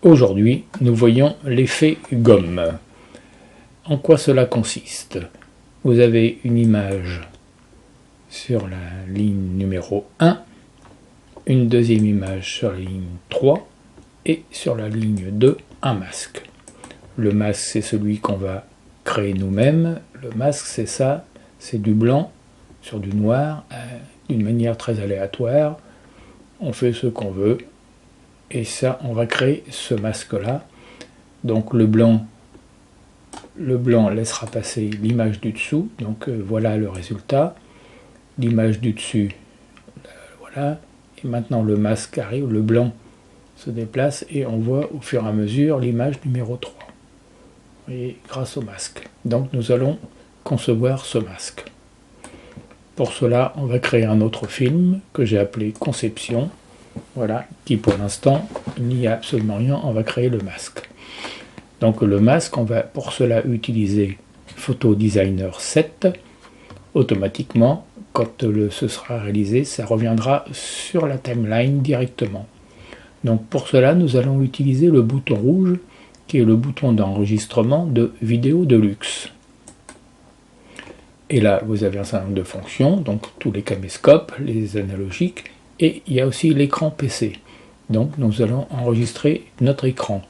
Aujourd'hui, nous voyons l'effet gomme. En quoi cela consiste? Vous avez une image sur la ligne numéro 1, une deuxième image sur la ligne 3 et sur la ligne 2, un masque. Le masque, c'est celui qu'on va créer nous-mêmes. Le masque, c'est ça, c'est du blanc sur du noir, d'une manière très aléatoire. On fait ce qu'on veut. Et ça, on va créer ce masque-là. Donc le blanc laissera passer l'image du dessous. Donc voilà le résultat. L'image du dessus, voilà. Et maintenant le masque arrive, le blanc se déplace et on voit au fur et à mesure l'image numéro 3. Vous voyez, grâce au masque. Donc nous allons concevoir ce masque. Pour cela, on va créer un autre film que j'ai appelé Conception. Voilà, qui pour l'instant, il n'y a absolument rien, on va créer le masque. Donc le masque, on va pour cela utiliser Photo Designer 7. Automatiquement, quand ce sera réalisé, ça reviendra sur la timeline directement. Donc pour cela, nous allons utiliser le bouton rouge, qui est le bouton d'enregistrement de Vidéo Deluxe. Et là, vous avez un certain nombre de fonctions, donc tous les caméscopes, les analogiques, et il y a aussi l'écran PC. Donc nous allons enregistrer notre écran,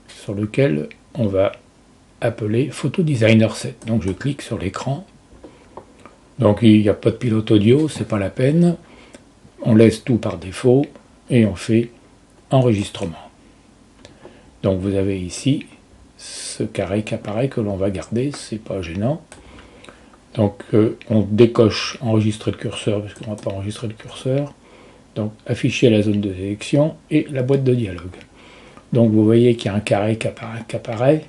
sur lequel on va appeler Photo Designer 7. Donc je clique sur l'écran. Donc il n'y a pas de pilote audio, c'est pas la peine. On laisse tout par défaut et on fait enregistrement. Donc vous avez ici ce carré qui apparaît que l'on va garder, c'est pas gênant. Donc on décoche enregistrer le curseur parce qu'on ne va pas enregistrer le curseur. Donc afficher la zone de sélection et la boîte de dialogue. Donc vous voyez qu'il y a un carré qui apparaît.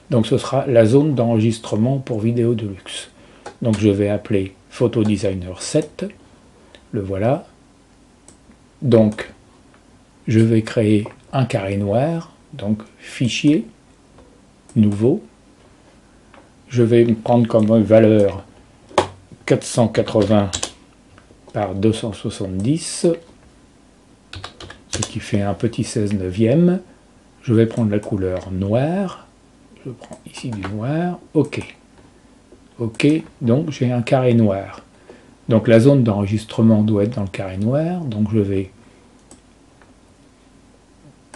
Donc ce sera la zone d'enregistrement pour Vidéo Deluxe. Donc je vais appeler Photo Designer 7. Le voilà. Donc je vais créer un carré noir. Donc fichier, nouveau. Je vais me prendre comme valeur 480 par 270, ce qui fait un petit 16/9. Je vais prendre la couleur noire. Je prends ici du noir. OK. OK, donc j'ai un carré noir. Donc la zone d'enregistrement doit être dans le carré noir. Donc je vais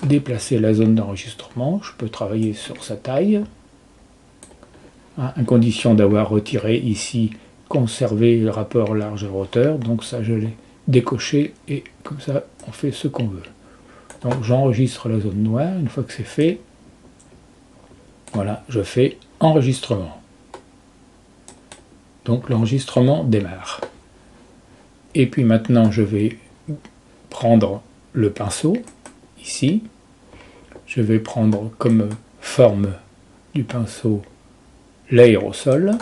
déplacer la zone d'enregistrement. Je peux travailler sur sa taille. À condition d'avoir retiré ici, conserver le rapport largeur-hauteur. Donc ça, je l'ai décoché et comme ça, on fait ce qu'on veut. Donc j'enregistre la zone noire. Une fois que c'est fait, voilà, je fais enregistrement. Donc l'enregistrement démarre. Et puis maintenant, je vais prendre le pinceau, ici. Je vais prendre comme forme du pinceau l'aérosol.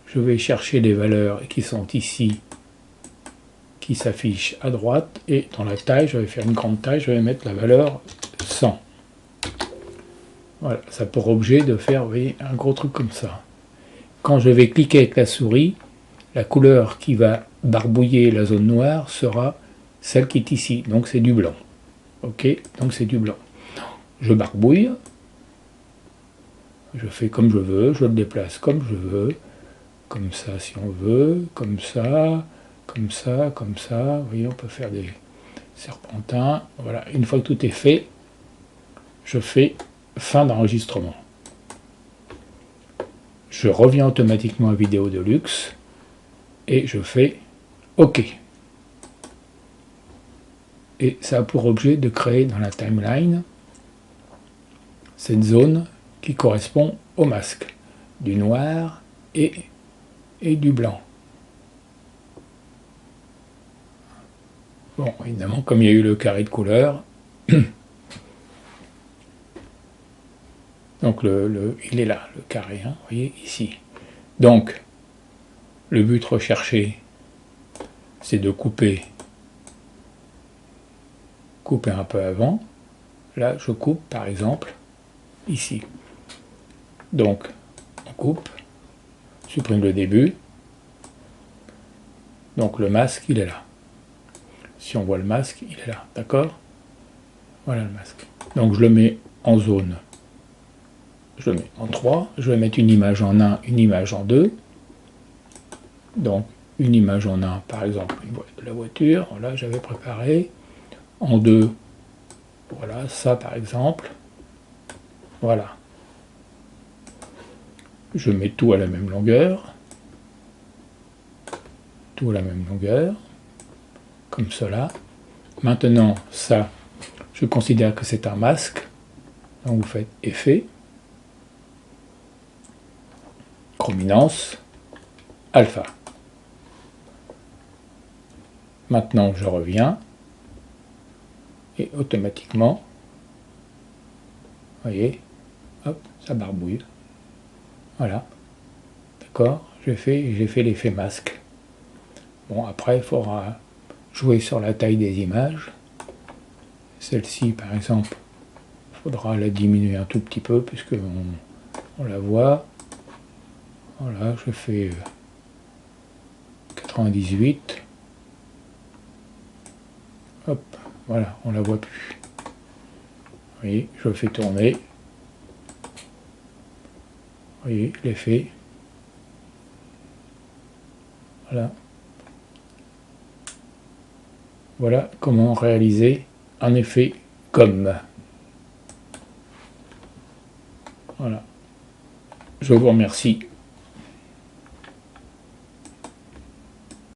Je vais chercher les valeurs qui sont ici, qui s'affichent à droite, et dans la taille, je vais faire une grande taille, je vais mettre la valeur 100. Voilà, ça a pour objet de faire, vous voyez, un gros truc comme ça. Quand je vais cliquer avec la souris, la couleur qui va barbouiller la zone noire sera celle qui est ici, donc c'est du blanc. Ok, donc c'est du blanc. Je barbouille. Je fais comme je veux, je le déplace comme je veux, comme ça si on veut, comme ça, comme ça, comme ça. Vous voyez, on peut faire des serpentins. Voilà, une fois que tout est fait, je fais fin d'enregistrement. Je reviens automatiquement à Vidéo Deluxe et je fais OK. Et ça a pour objet de créer dans la timeline cette zone qui correspond au masque, du noir et du blanc. Bon, évidemment, comme il y a eu le carré de couleur, donc il est là, le carré, hein, vous voyez, ici. Donc, le but recherché, c'est de couper un peu avant. Là, je coupe, par exemple, ici. Donc, on coupe, supprime le début. Donc le masque, il est là. Si on voit le masque, il est là, d'accord? Voilà le masque. Donc je le mets en zone. Je le mets en 3. Je vais mettre une image en 1, une image en 2. Donc une image en 1, par exemple, la voiture, là j'avais préparé. En 2, voilà, ça par exemple. Voilà. Je mets tout à la même longueur. Tout à la même longueur. Comme cela. Maintenant, ça, je considère que c'est un masque. Donc vous faites Effet, Chrominance, Alpha. Maintenant, je reviens. Et automatiquement, vous voyez, hop, ça barbouille. Voilà. D'accord? J'ai fait l'effet masque. Bon, après, il faudra jouer sur la taille des images. Celle-ci, par exemple, il faudra la diminuer un tout petit peu, puisque on la voit. Voilà, je fais 98. Hop, voilà, on la voit plus. Vous voyez, je fais tourner. Vous voyez, l'effet. Voilà. Voilà comment réaliser un effet comme. Voilà. Je vous remercie.